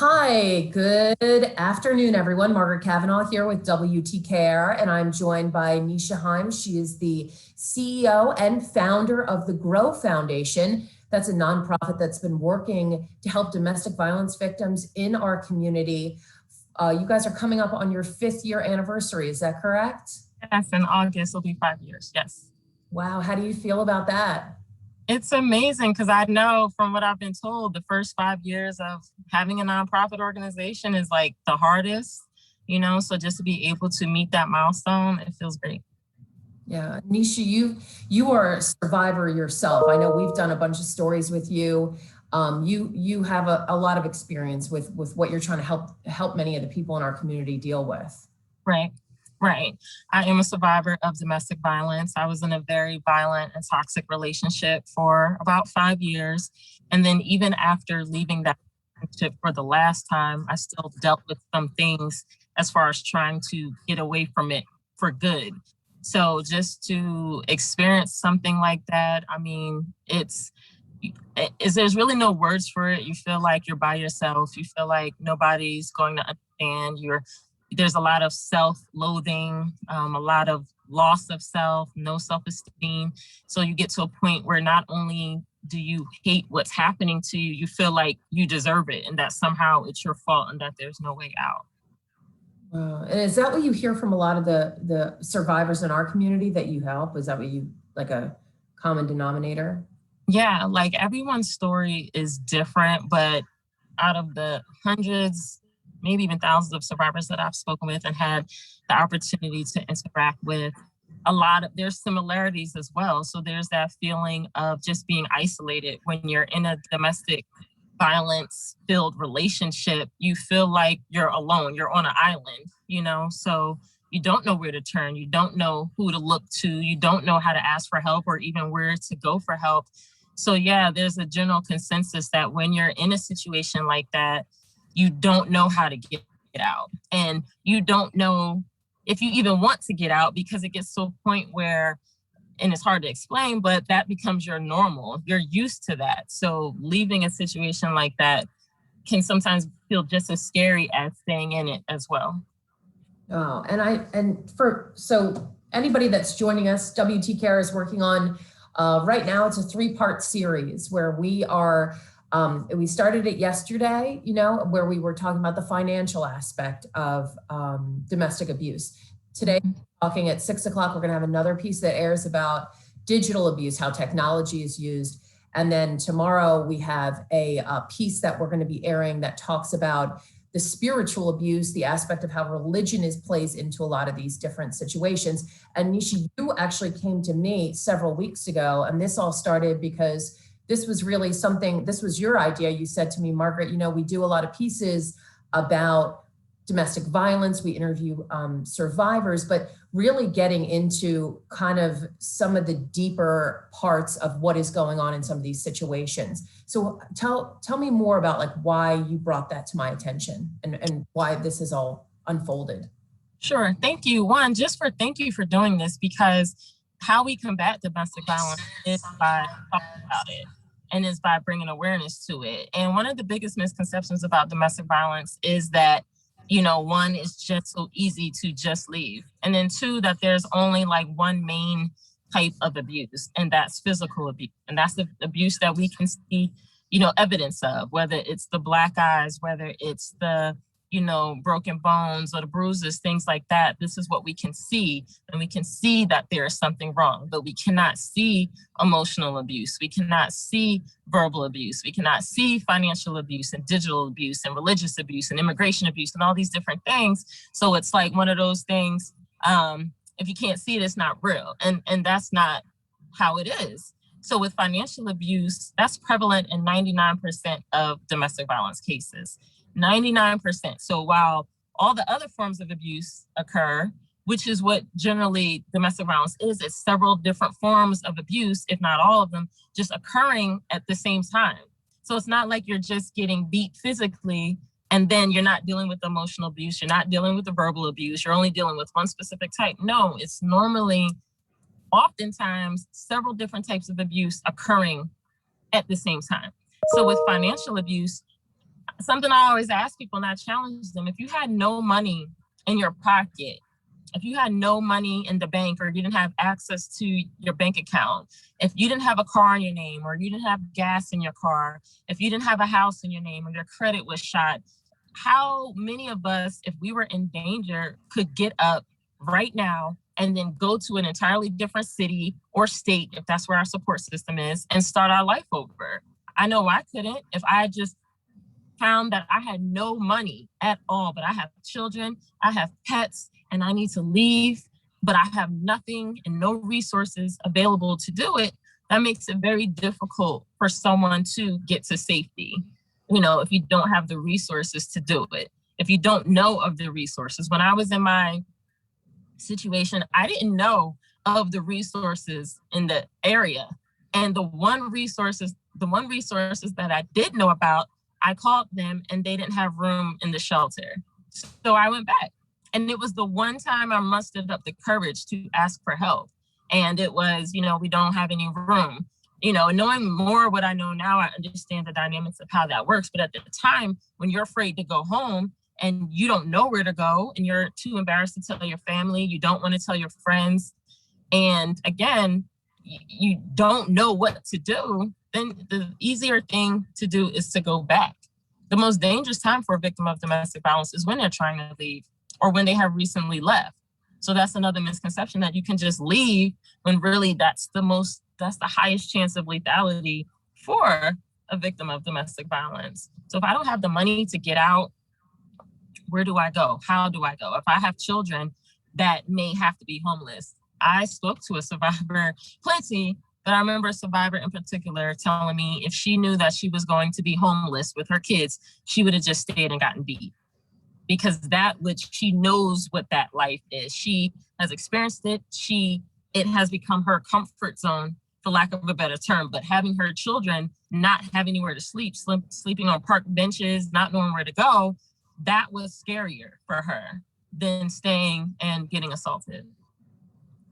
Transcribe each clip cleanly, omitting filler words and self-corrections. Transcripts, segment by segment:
Hi, good afternoon, everyone. Margaret Cavanaugh here with WTKR, and I'm joined by Neisha Himes. She is the CEO and founder of the G.R.O.W Foundation. That's a nonprofit that's been working to help domestic violence victims in our community. You guys are coming up on your 5th year anniversary, is that correct? Yes, in August will be 5 years, yes. Wow, how do you feel about that? It's amazing because I know from what I've been told, the first 5 years of having a nonprofit organization is like the hardest, so just to be able to meet that milestone, it feels great. Yeah, Neisha, you are a survivor yourself. I know we've done a bunch of stories with you. You have a lot of experience with what you're trying to help many of the people in our community deal with. Right. Right. I am a survivor of domestic violence. I was in a very violent and toxic relationship for about 5 years. And then even after leaving that relationship for the last time, I still dealt with some things as far as trying to get away from it for good. So just to experience something like that, I mean, there's really no words for it. You feel like you're by yourself. You feel like nobody's going to understand. There's a lot of self-loathing, a lot of loss of self, no self-esteem. So you get to a point where not only do you hate what's happening to you, you feel like you deserve it and that somehow it's your fault and that there's no way out. And is that what you hear from a lot of the survivors in our community that you help? Is that what you, like a common denominator? Yeah, like everyone's story is different, but out of the hundreds, maybe even thousands of survivors that I've spoken with and had the opportunity to interact with, there's similarities as well. So there's that feeling of just being isolated when you're in a domestic violence filled relationship. You feel like you're alone, you're on an island, so you don't know where to turn, you don't know who to look to, you don't know how to ask for help or even where to go for help. So yeah, there's a general consensus that when you're in a situation like that, you don't know how to get out. And you don't know if you even want to get out because it gets to a point where, and it's hard to explain, but that becomes your normal. You're used to that. So leaving a situation like that can sometimes feel just as scary as staying in it as well. Oh, so anybody that's joining us, WTKR is working on right now. It's a 3-part series where we started it yesterday, where we were talking about the financial aspect of domestic abuse. Today, talking at 6 o'clock, we're going to have another piece that airs about digital abuse, how technology is used. And then tomorrow we have a piece that we're going to be airing that talks about the spiritual abuse, the aspect of how religion plays into a lot of these different situations. And Neisha, you actually came to me several weeks ago, and this all started because this was really this was your idea. You said to me, Margaret, we do a lot of pieces about domestic violence. We interview survivors, but really getting into kind of some of the deeper parts of what is going on in some of these situations. So tell me more about like why you brought that to my attention and why this is all unfolded. Sure. Thank you. Thank you for doing this, because how we combat domestic violence is by talking about it and is by bringing awareness to it. And one of the biggest misconceptions about domestic violence is that, one, is just so easy to just leave. And then 2, that there's only like one main type of abuse, and that's physical abuse. And that's the abuse that we can see, evidence of, whether it's the black eyes, whether it's the broken bones or the bruises, things like that. This is what we can see. And we can see that there is something wrong, but we cannot see emotional abuse. We cannot see verbal abuse. We cannot see financial abuse and digital abuse and religious abuse and immigration abuse and all these different things. So it's like one of those things, if you can't see it, it's not real. And that's not how it is. So with financial abuse, that's prevalent in 99% of domestic violence cases. 99%. So while all the other forms of abuse occur, which is what generally domestic violence is, it's several different forms of abuse, if not all of them, just occurring at the same time. So it's not like you're just getting beat physically and then you're not dealing with emotional abuse, you're not dealing with the verbal abuse, you're only dealing with one specific type. No, it's normally, oftentimes, several different types of abuse occurring at the same time. So with financial abuse, something I always ask people, and I challenge them: if you had no money in your pocket, if you had no money in the bank, or you didn't have access to your bank account, if you didn't have a car in your name, or you didn't have gas in your car, if you didn't have a house in your name, or your credit was shot, how many of us, if we were in danger, could get up right now and then go to an entirely different city or state, if that's where our support system is, and start our life over? I know I couldn't. If I just found that I had no money at all, but I have children, I have pets, and I need to leave, but I have nothing and no resources available to do it, that makes it very difficult for someone to get to safety. You know, if you don't have the resources to do it, if you don't know of the resources. When I was in my situation, I didn't know of the resources in the area. And the one resources that I did know about, I called them and they didn't have room in the shelter. So I went back. And it was the one time I mustered up the courage to ask for help. And it was, you know, we don't have any room. You know, knowing more what I know now, I understand the dynamics of how that works. But at the time, when you're afraid to go home and you don't know where to go and you're too embarrassed to tell your family, you don't want to tell your friends, and again, you don't know what to do, then the easier thing to do is to go back. The most dangerous time for a victim of domestic violence is when they're trying to leave or when they have recently left. So that's another misconception, that you can just leave, when really that's the highest chance of lethality for a victim of domestic violence. So if I don't have the money to get out, where do I go? How do I go? If I have children that may have to be homeless, I spoke to a survivor, plenty, but I remember a survivor in particular telling me if she knew that she was going to be homeless with her kids, she would have just stayed and gotten beat. Because she knows what that life is. She has experienced it. It has become her comfort zone, for lack of a better term. But having her children not have anywhere to sleep, sleeping on park benches, not knowing where to go, that was scarier for her than staying and getting assaulted.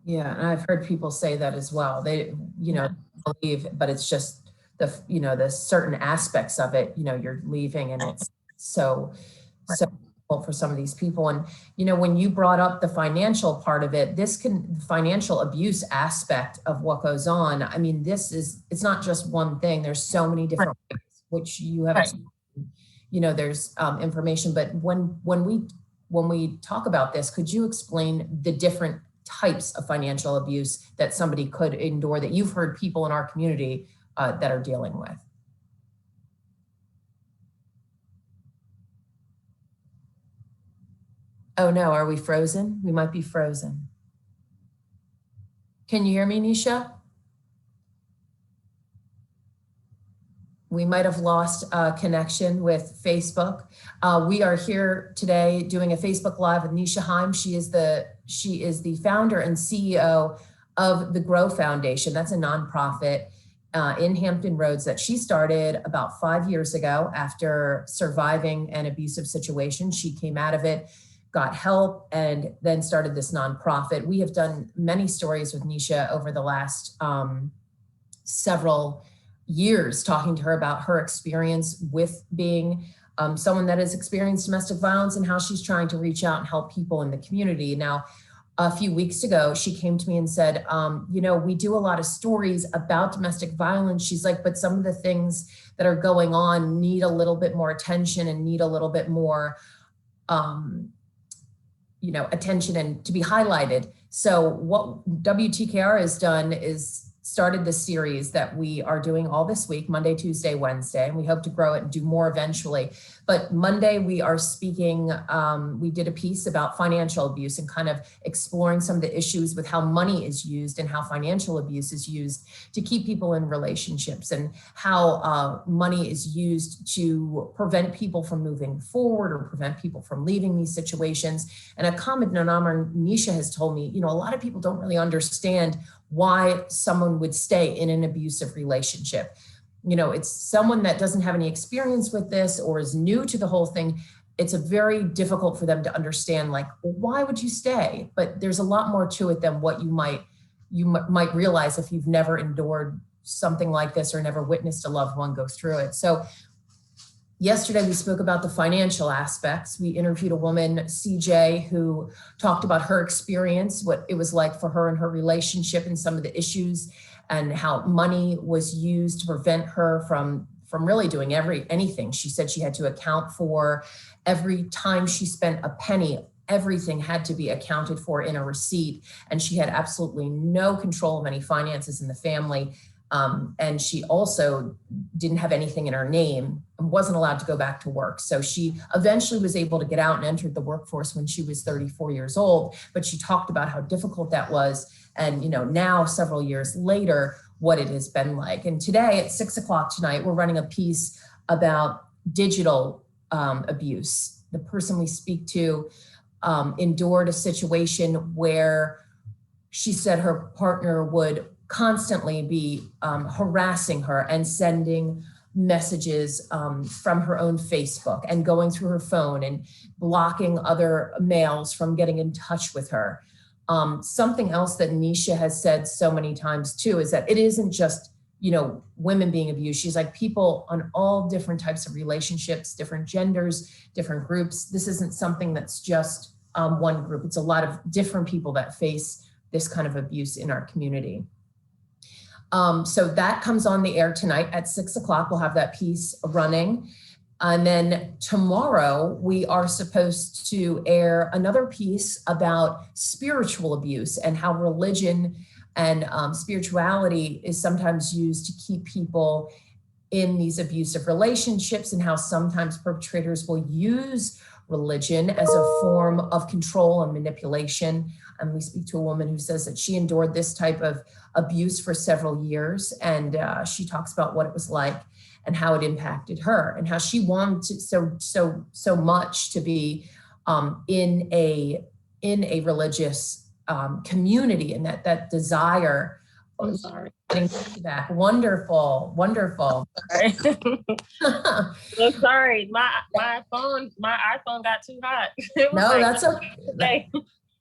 Yeah, and I've heard people say that as well. They, believe, but it's just the certain aspects of it, you're leaving, and it's so difficult for some of these people. And, when you brought up the financial part of it, financial abuse aspect of what goes on. I mean, it's not just one thing. There's so many different ways, which you have, there's information, but when we talk about this, could you explain the different types of financial abuse that somebody could endure, that you've heard people in our community that are dealing with? Oh no, are we frozen? We might be frozen. Can you hear me, Neisha? We might have lost connection with Facebook. We are here today doing a Facebook Live with Neisha Himes. She is the founder and CEO of the G.R.O.W Foundation. That's a nonprofit in Hampton Roads that she started about 5 years ago after surviving an abusive situation. She came out of it, got help, and then started this nonprofit. We have done many stories with Neisha over the last several years, talking to her about her experience with being someone that has experienced domestic violence and how she's trying to reach out and help people in the community. Now, a few weeks ago, she came to me and said, we do a lot of stories about domestic violence. She's like, but some of the things that are going on need a little bit more attention and need a little bit more attention and to be highlighted. So what WTKR has done is started this series that we are doing all this week, Monday, Tuesday, Wednesday, and we hope to grow it and do more eventually. But Monday we are speaking, we did a piece about financial abuse and kind of exploring some of the issues with how money is used and how financial abuse is used to keep people in relationships, and how money is used to prevent people from moving forward or prevent people from leaving these situations. And a common denominator, Neisha has told me, a lot of people don't really understand why someone would stay in an abusive relationship. It's someone that doesn't have any experience with this or is new to the whole thing. It's very difficult for them to understand, like, well, why would you stay? But there's a lot more to it than what you might realize if you've never endured something like this or never witnessed a loved one go through it. So Yesterday, we spoke about the financial aspects. We interviewed a woman, CJ, who talked about her experience, what it was like for her and her relationship and some of the issues and how money was used to prevent her from really doing anything. She said she had to account for every time she spent a penny. Everything had to be accounted for in a receipt, and she had absolutely no control of any finances in the family. And she also didn't have anything in her name and wasn't allowed to go back to work. So she eventually was able to get out and entered the workforce when she was 34 years old. But she talked about how difficult that was. And, you know, now several years later, what it has been like. And today at 6 o'clock tonight, we're running a piece about digital abuse. The person we speak to endured a situation where she said her partner would constantly be harassing her and sending messages from her own Facebook and going through her phone and blocking other males from getting in touch with her. Something else that Neisha has said so many times too is that it isn't just, you know, women being abused. She's like, people on all different types of relationships, different genders, different groups. This isn't something that's just one group. It's a lot of different people that face this kind of abuse in our community. So that comes on the air tonight at 6 o'clock. We'll have that piece running. And then tomorrow we are supposed to air another piece about spiritual abuse and how religion and spirituality is sometimes used to keep people in these abusive relationships, and how sometimes perpetrators will use religion as a form of control and manipulation. And we speak to a woman who says that she endured this type of abuse for several years. And she talks about what it was like and how it impacted her and how she wanted to, so much to be in a religious community, and that desire. I'm sorry. Back. Wonderful. Sorry. I'm sorry. My iPhone got too hot. No, like, that's okay.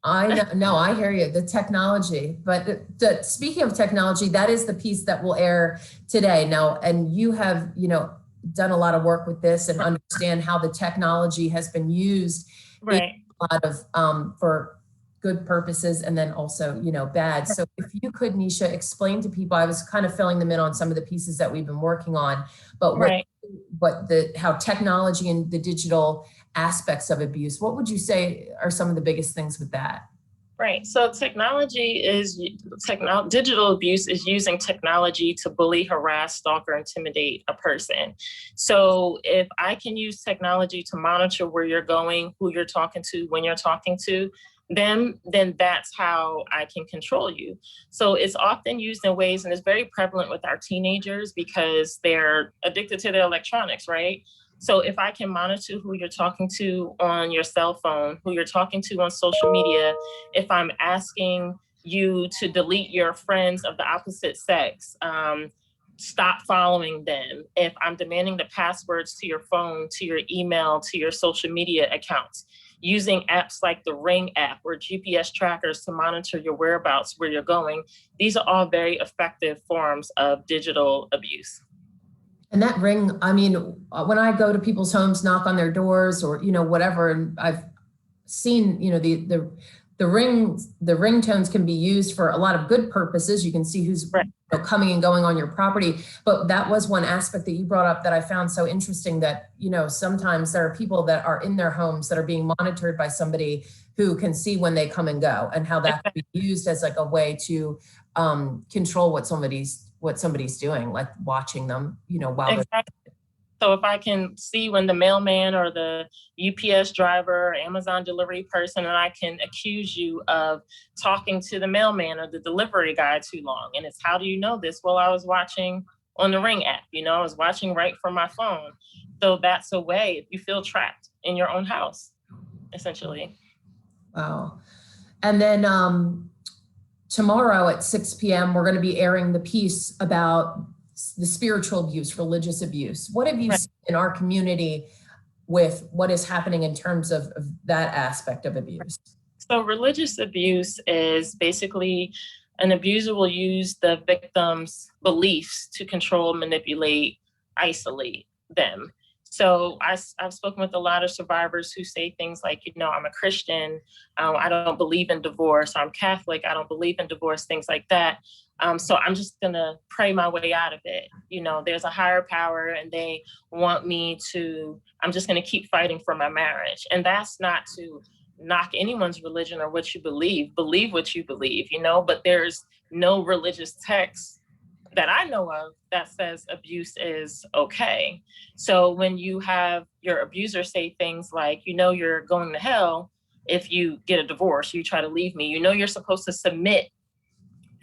I know, no, I hear you, the technology, but speaking of technology, that is the piece that will air today. Now, and you have, you know, done a lot of work with this and understand how the technology has been used in a lot of, for good purposes and then also, you know, bad. So if you could, Neisha, explain to people, I was kind of filling them in on some of the pieces that we've been working on, but how technology and the digital aspects of abuse, what would you say are some of the biggest things with that? Right. So digital abuse is using technology to bully, harass, stalk, or intimidate a person. So if I can use technology to monitor where you're going, who you're talking to, when you're talking to them, then that's how I can control you. So it's often used in ways, and it's very prevalent with our teenagers because they're addicted to their electronics, right? So if I can monitor who you're talking to on your cell phone, who you're talking to on social media, if I'm asking you to delete your friends of the opposite sex, stop following them, if I'm demanding the passwords to your phone, to your email, to your social media accounts, using apps like the Ring app or GPS trackers to monitor your whereabouts, where you're going, these are all very effective forms of digital abuse. And that Ring, I mean, when I go to people's homes, knock on their doors or, you know, whatever, and I've seen, you know, the ringtones can be used for a lot of good purposes. You can see who's you know, coming and going on your property. But that was one aspect that you brought up that I found so interesting, that, you know, sometimes there are people that are in their homes that are being monitored by somebody who can see when they come and go, and how that can be used as like a way to control what somebody's doing, like watching them, you know, while they're. So if I can see when the mailman or the UPS driver or Amazon delivery person, and I can accuse you of talking to the mailman or the delivery guy too long. And it's, how do you know this? Well, I was watching on the Ring app, you know, I was watching right from my phone. So that's a way you feel trapped in your own house, essentially. Wow. And then tomorrow at 6 p.m., we're going to be airing the piece about the spiritual abuse, religious abuse. What have you seen in our community with what is happening in terms of that aspect of abuse? So religious abuse is basically an abuser will use the victim's beliefs to control, manipulate, isolate them. So I've spoken with a lot of survivors who say things like, I'm a Christian, I don't believe in divorce, I'm Catholic, I don't believe in divorce, things like that. So I'm just gonna pray my way out of it. There's a higher power and they want me to, I'm just gonna keep fighting for my marriage. And that's not to knock anyone's religion or what you believe what you believe, but there's no religious text that I know of that says abuse is okay. So when you have your abuser say things like, you're going to hell if you get a divorce, you try to leave me, you're supposed to submit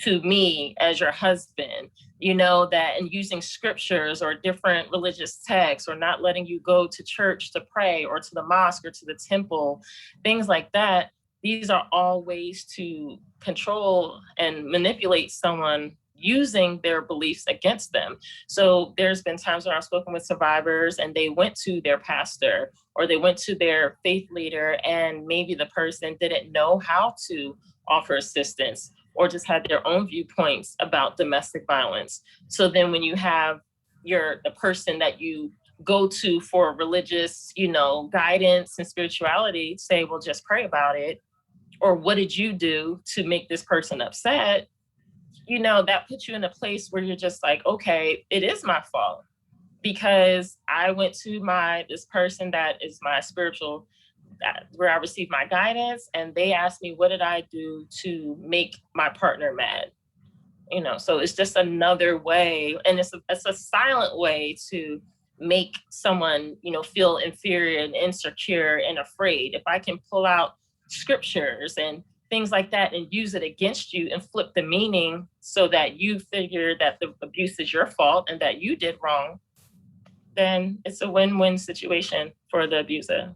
to me as your husband, that, and using scriptures or different religious texts, or not letting you go to church to pray or to the mosque or to the temple, things like that. These are all ways to control and manipulate someone using their beliefs against them. So there's been times where I've spoken with survivors and they went to their pastor or they went to their faith leader, and maybe the person didn't know how to offer assistance or just had their own viewpoints about domestic violence. So then when you have the person that you go to for religious, guidance and spirituality, say, well, just pray about it. Or what did you do to make this person upset? That puts you in a place where you're just like, okay, it is my fault because I went to this person that is my spiritual, where I received my guidance, and they asked me, what did I do to make my partner mad? So it's just another way, and it's a silent way to make someone, feel inferior and insecure and afraid. If I can pull out scriptures and things like that and use it against you and flip the meaning so that you figure that the abuse is your fault and that you did wrong, then it's a win-win situation for the abuser.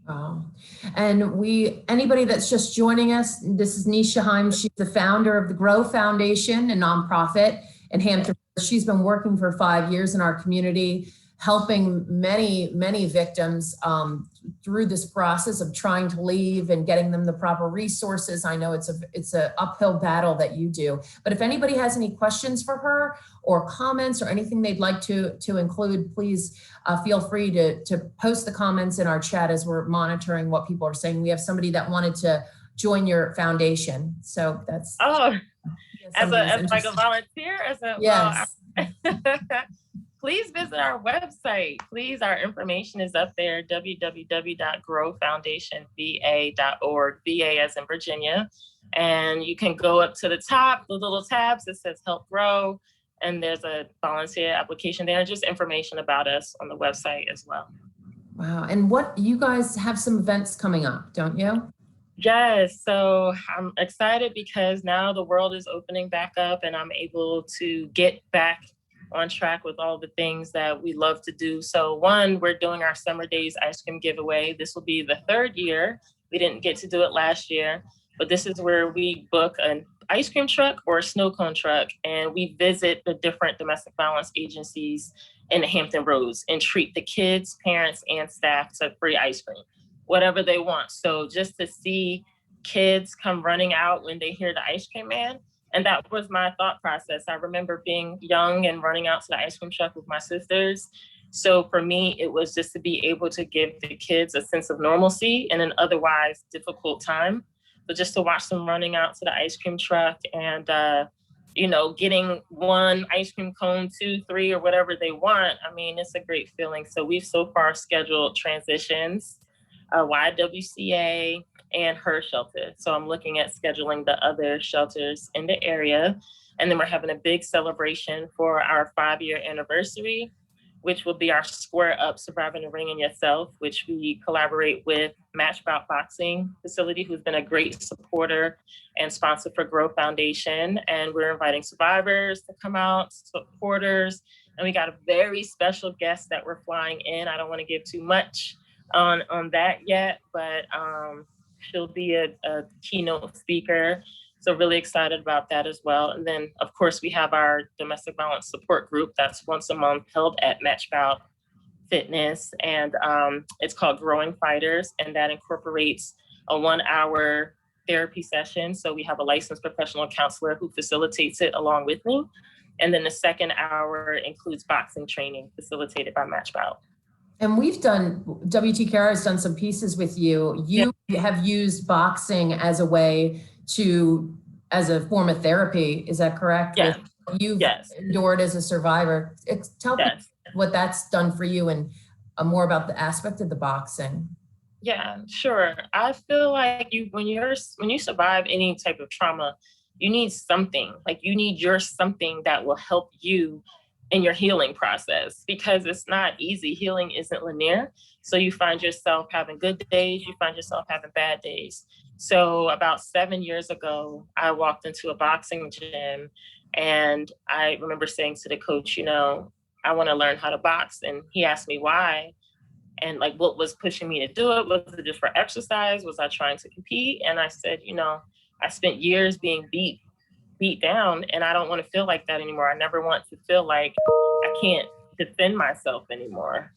Wow. And anybody that's just joining us, this is Neisha Himes. She's the founder of the G.R.O.W Foundation, a nonprofit in Hampton. She's been working for 5 years in our community, helping many, many victims through this process of trying to leave and getting them the proper resources. I know it's an uphill battle that you do, but if anybody has any questions for her or comments or anything they'd like to include, please feel free to post the comments in our chat as we're monitoring what people are saying. We have somebody that wanted to join your foundation. So that's as like a volunteer, yes. Please visit our website. Please, our information is up there, www.growfoundationva.org, VA as in Virginia. And you can go up to the top, the little tabs that says Help Grow, and there's a volunteer application there, just information about us on the website as well. Wow. And you guys have some events coming up, don't you? Yes. So I'm excited because now the world is opening back up and I'm able to get back on track with all the things that we love to do. So one, we're doing our Summer Days ice cream giveaway. This will be the 3rd year. We didn't get to do it last year, but this is where we book an ice cream truck or a snow cone truck, and we visit the different domestic violence agencies in the Hampton Roads and treat the kids, parents, and staff to free ice cream, whatever they want. So just to see kids come running out when they hear the ice cream man. And that was my thought process. I remember being young and running out to the ice cream truck with my sisters. So for me, it was just to be able to give the kids a sense of normalcy in an otherwise difficult time. But just to watch them running out to the ice cream truck and, getting one ice cream cone, 2, 3, or whatever they want. I mean, it's a great feeling. So we've so far scheduled transitions, YWCA, and her shelter. So I'm looking at scheduling the other shelters in the area. And then we're having a big celebration for our 5-year anniversary, which will be our Square Up Surviving the Ring and Yourself, which we collaborate with Matchbout Boxing Facility, who's been a great supporter and sponsor for G.R.O.W Foundation. And we're inviting survivors to come out, supporters, and we got a very special guest that we're flying in. I don't want to give too much on that yet, but she'll be a keynote speaker. So really excited about that as well. And then, of course, we have our domestic violence support group that's once a month held at Matchbout Fitness. And it's called Growing Fighters. And that incorporates a 1-hour therapy session. So we have a licensed professional counselor who facilitates it along with me. And then the second hour includes boxing training facilitated by Matchbout. And we've done, WTKR has done some pieces with you. You have used boxing as a way to, as a form of therapy. Is that correct? Yes. You've endured as a survivor. Tell me what that's done for you and more about the aspect of the boxing. Yeah, sure. I feel like when you survive any type of trauma, you need something. Like you need your something that will help you in your healing process, because it's not easy. Healing isn't linear. So you find yourself having good days, you find yourself having bad days. So about 7 years ago, I walked into a boxing gym, and I remember saying to the coach, I want to learn how to box. And he asked me why. And like, what was pushing me to do it? Was it just for exercise? Was I trying to compete? And I said, I spent years being beat down, and I don't want to feel like that anymore. I never want to feel like I can't defend myself anymore.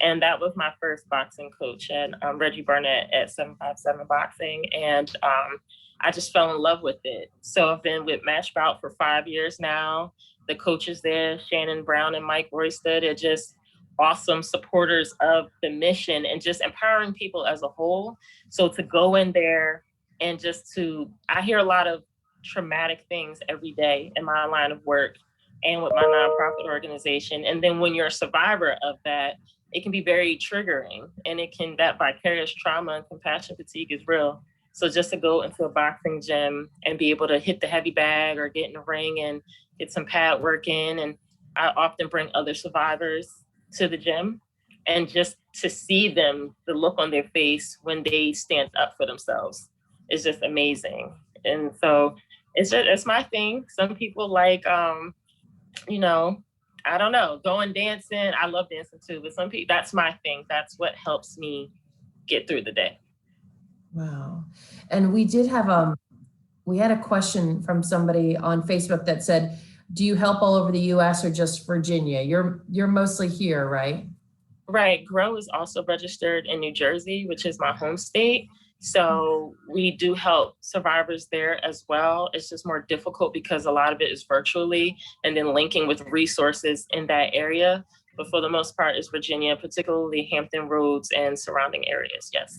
And that was my first boxing coach, and Reggie Burnett at 757 Boxing. And I just fell in love with it. So I've been with Match Bout for 5 years now. The coaches there, Shannon Brown and Mike Royston, are just awesome supporters of the mission and just empowering people as a whole. So to go in there and I hear a lot of traumatic things every day in my line of work and with my nonprofit organization. And then when you're a survivor of that, it can be very triggering, and that vicarious trauma and compassion fatigue is real. So just to go into a boxing gym and be able to hit the heavy bag or get in the ring and get some pad work in. And I often bring other survivors to the gym, and just to see them, the look on their face when they stand up for themselves is just amazing. And so it's my thing. Some people like, I don't know, going dancing. I love dancing too, but some people, that's my thing. That's what helps me get through the day. Wow. And we did have, we had a question from somebody on Facebook that said, do you help all over the US or just Virginia? You're mostly here, right? Right. G.R.O.W is also registered in New Jersey, which is my home state. So we do help survivors there as well. It's just more difficult because a lot of it is virtually and then linking with resources in that area. But for the most part, it's Virginia, particularly Hampton Roads and surrounding areas. Yes.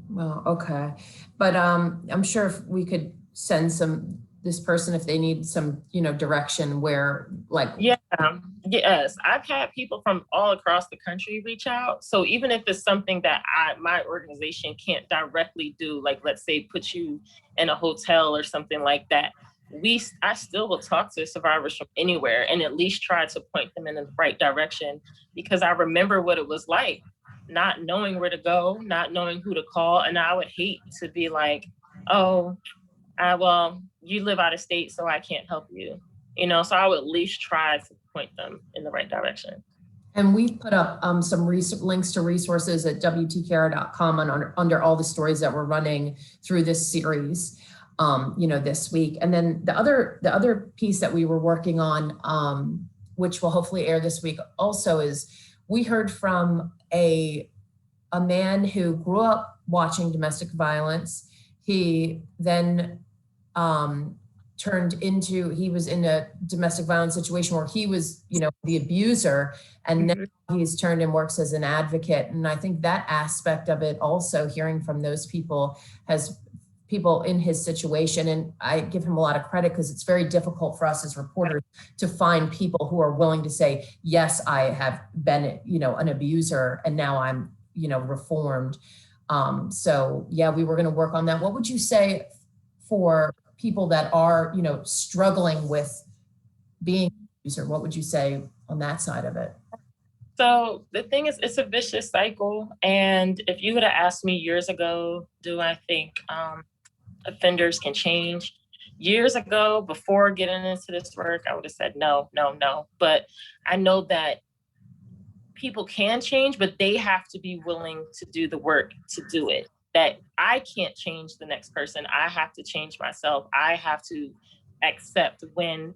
Well, okay. But I'm sure if we could send this person, if they need some, direction where Yes. I've had people from all across the country reach out. So even if it's something that my organization can't directly do, like let's say put you in a hotel or something like that, I still will talk to survivors from anywhere and at least try to point them in the right direction, because I remember what it was like, not knowing where to go, not knowing who to call. And I would hate to be like, oh, well, you live out of state, so I can't help you. So I would at least try to point them in the right direction. And we've put up some links to resources at WTKR.com under all the stories that we're running through this series, this week. And then the other piece that we were working on, which will hopefully air this week also, is we heard from a man who grew up watching domestic violence. He then he was in a domestic violence situation where he was, the abuser, and now he's turned and works as an advocate. And I think that aspect of it also, hearing from those people, has people in his situation. And I give him a lot of credit, because it's very difficult for us as reporters to find people who are willing to say, yes, I have been, an abuser, and now I'm, reformed. So yeah, we were going to work on that. What would you say for people that are, struggling with being an abuser? What would you say on that side of it? So the thing is, it's a vicious cycle. And if you would have asked me years ago, do I think offenders can change? Years ago, before getting into this work, I would have said no. But I know that people can change, but they have to be willing to do the work to do it. That I can't change the next person. I have to change myself. I have to accept when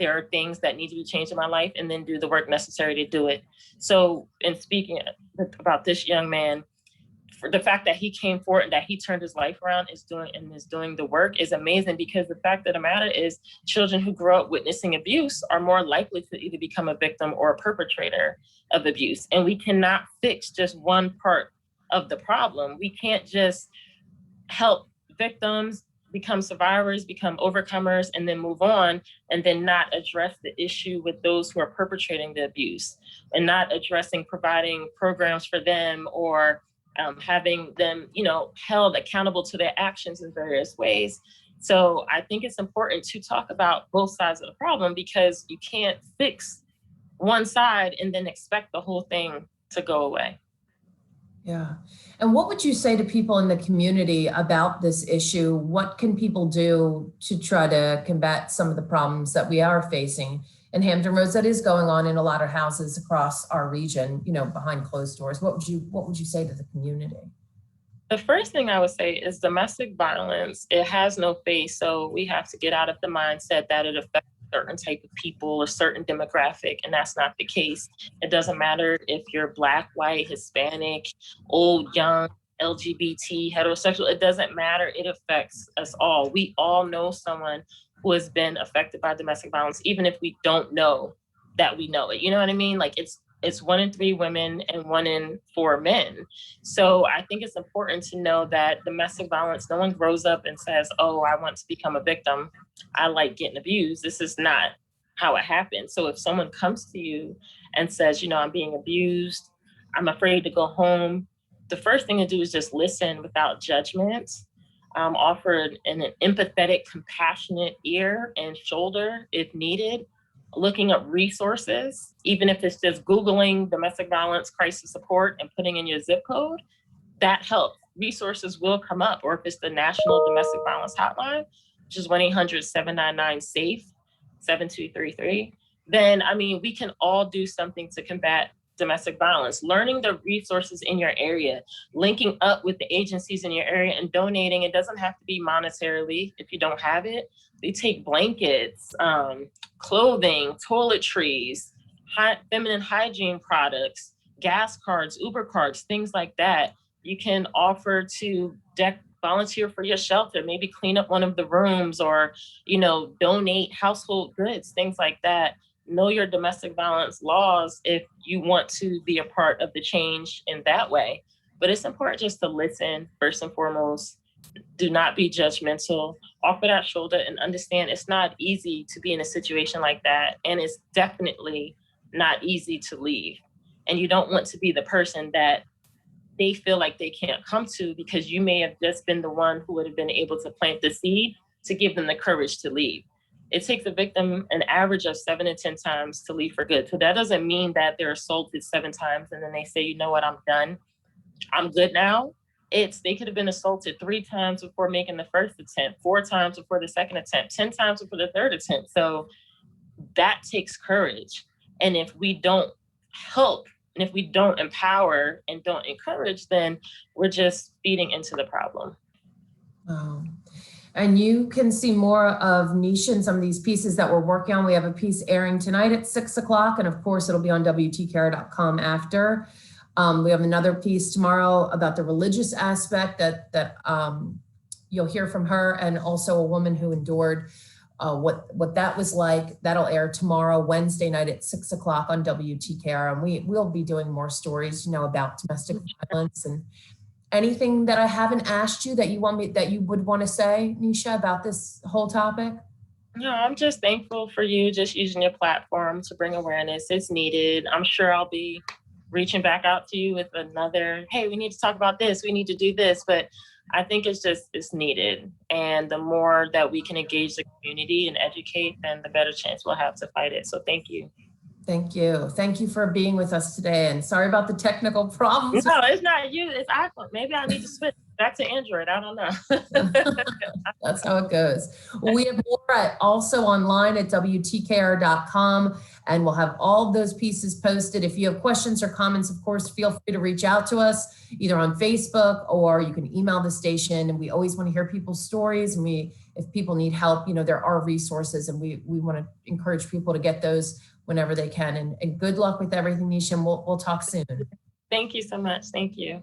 there are things that need to be changed in my life, and then do the work necessary to do it. So in speaking about this young man, for the fact that he came forward and that he turned his life around is doing the work is amazing, because the fact of the matter is children who grow up witnessing abuse are more likely to either become a victim or a perpetrator of abuse. And we cannot fix just one part of the problem. We can't just help victims become survivors, become overcomers, and then move on, and then not address the issue with those who are perpetrating the abuse, and not addressing providing programs for them, or having them, held accountable to their actions in various ways. So I think it's important to talk about both sides of the problem, because you can't fix one side and then expect the whole thing to go away. Yeah. And what would you say to people in the community about this issue? What can people do to try to combat some of the problems that we are facing in Hampton Roads that is going on in a lot of houses across our region, behind closed doors? What would you say to the community? The first thing I would say is domestic violence, it has no face. So we have to get out of the mindset that it affects a certain type of people, a certain demographic, and that's not the case. It doesn't matter if you're Black, white, Hispanic, old, young, LGBT, heterosexual, it doesn't matter. It affects us all. We all know someone who has been affected by domestic violence, even if we don't know that we know it. You know what I mean? Like it's 1 in 3 women and 1 in 4 men. So I think it's important to know that domestic violence, no one grows up and says, oh, I want to become a victim. I like getting abused. This is not how it happens. So if someone comes to you and says, I'm being abused, I'm afraid to go home, the first thing to do is just listen without judgment. Offer an empathetic, compassionate ear and shoulder if needed. Looking up resources, even if it's just Googling domestic violence crisis support and putting in your zip code, that helps. Resources will come up. Or if it's the National Domestic Violence Hotline, which is 1-800-799-SAFE, 7233, then, we can all do something to combat domestic violence. Learning the resources in your area, linking up with the agencies in your area and donating. It doesn't have to be monetarily if you don't have it. They take blankets, clothing, toiletries, feminine hygiene products, gas cards, Uber cards, things like that. You can offer to volunteer for your shelter, maybe clean up one of the rooms, or, donate household goods, things like that. Know your domestic violence laws if you want to be a part of the change in that way. But it's important just to listen first and foremost. Do not be judgmental. Offer that shoulder and understand it's not easy to be in a situation like that. And it's definitely not easy to leave. And you don't want to be the person that they feel like they can't come to, because you may have just been the one who would have been able to plant the seed to give them the courage to leave. It takes a victim an average of 7 to 10 times to leave for good. So that doesn't mean that they're assaulted 7 times and then they say, you know what, I'm done. I'm good now. They could have been assaulted 3 times before making the first attempt, 4 times before the second attempt, 10 times before the third attempt. So that takes courage. And if we don't help, and if we don't empower and don't encourage, then we're just feeding into the problem. And you can see more of Neisha and some of these pieces that we're working on. We have a piece airing tonight at 6 o'clock. And of course, it'll be on WTKR.com after. We have another piece tomorrow about the religious aspect that you'll hear from her, and also a woman who endured what that was like. That'll air tomorrow, Wednesday night at 6 o'clock on WTKR. And we'll be doing more stories, about domestic violence. And anything that I haven't asked you that you would want to say, Neisha, about this whole topic? No, I'm just thankful for you just using your platform to bring awareness. It's needed. I'm sure I'll be reaching back out to you with another, hey, we need to talk about this. We need to do this. But I think it's needed. And the more that we can engage the community and educate, then the better chance we'll have to fight it. So thank you. Thank you. Thank you for being with us today. And sorry about the technical problems. No, it's not you. It's iPhone. Maybe I need to switch back to Android. I don't know. That's how it goes. Well, we have more also online at WTKR.com, and we'll have all of those pieces posted. If you have questions or comments, of course, feel free to reach out to us either on Facebook, or you can email the station. And we always want to hear people's stories. And if people need help, there are resources, and we want to encourage people to get those whenever they can. And good luck with everything, Neisha, and we'll talk soon. Thank you so much. Thank you.